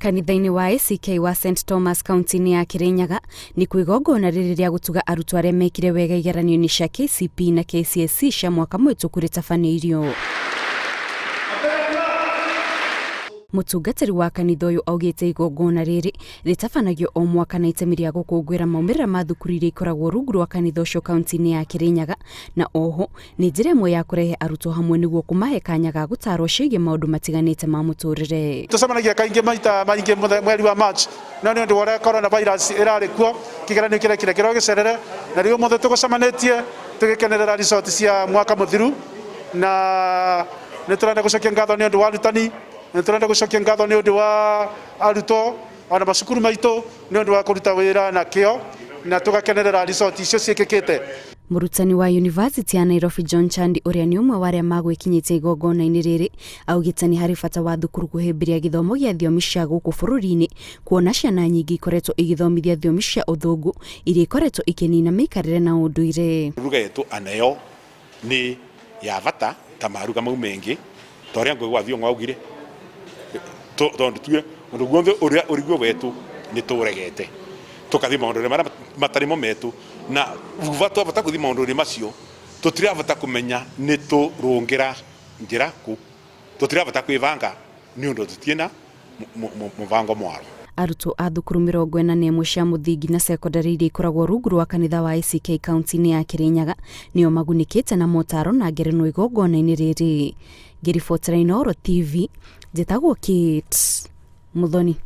Kanitha-inĩ wa ACK St kaunti-inĩ ya Kirinyaga ni kwĩgongona rĩrĩ rĩa gũtuga arutwo arĩa mekire wega igeranio-inĩ cia KCPE na KCSE cia mwaka mũhĩtũku rĩtabanĩirio. Mũtungatĩri wa kanitha ũyũ augĩte igongona rĩrĩ rĩtabanagio o mwaka na itemi rĩa gũkũngũĩra maumĩrĩra ma thukuru iria ikoragwo rungu rwa kanitha ũcio kaunti-inĩ ya Kirinyaga, na oho nĩ njĩra ĩmwe ya kũrehe arutwo hamwe nĩguo kũmahe kanya ga gũtarwo ciĩgiĩ maũndũ matiganĩte ma mũtũrĩre. Tũcemanagia kaingĩ maita maingĩ mweri wa March, no nĩ ũndũ wa ũrĩa coronavirus ĩrarĩ kuo, kĩgeranio kĩrĩa kĩrekĩrwo gĩcerere, na rĩu ũmũthĩ tũgũcemanĩtie tũgĩkenerera resort cia mwaka mũthiru, na nĩ tũrenda gũcokia ngatho nĩ ũndũ wa arutani, nĩ tũrenda gũcokia ngatho nĩ ũndũ wa arutwo ona macukuru maitũ nĩ ũndũ wa kũruta wĩra na kĩo, na tũgakenerera resort icio ciĩkĩkĩte. Mũrutani wa University ya Nairobi John Chandi ũrĩa nĩ ũmwe wa arĩa magwĩkinyĩtie igongona-inĩ rĩrĩ augĩte nĩ harĩ bata wa thukuru kũhĩmbĩria gĩthomo gĩa thiomi cia gũkũ bũrũri-inĩ, kuona ciana nyingĩ ikoretwo igĩthomithia thiomi cia ũthũngũ iria ikoretwo ikĩnina mĩikarĩre na ũndũire. Ruga yetu anayo nĩ ya bata ta maruga mau mengĩ torĩa ngũgwa thiong'o augire tondũ tuge ũndũ guothe ũrĩa ũriguo wetu nĩ tũregete tũkathi maũndũ marĩa matarĩ mo metu, na twabata gũthi maũndũ macio tũtirabata kũmenya nĩ tũrũngĩra njĩra ku, tũtirabata kwĩbanga nĩ ũndũ tũtiena mũbango mwaro. Arutwo a thukuru 41 cia mũthingi na secondary iria ikoragwo rungu rwa kanitha wa ACK kaunti-inĩ ya Kirinyaga nĩo magunĩkĩte na motaro na ngerenwa igongona-inĩ rĩrĩ. Ngĩribotera Inooro TV, njĩtagwo Kate Muthoni.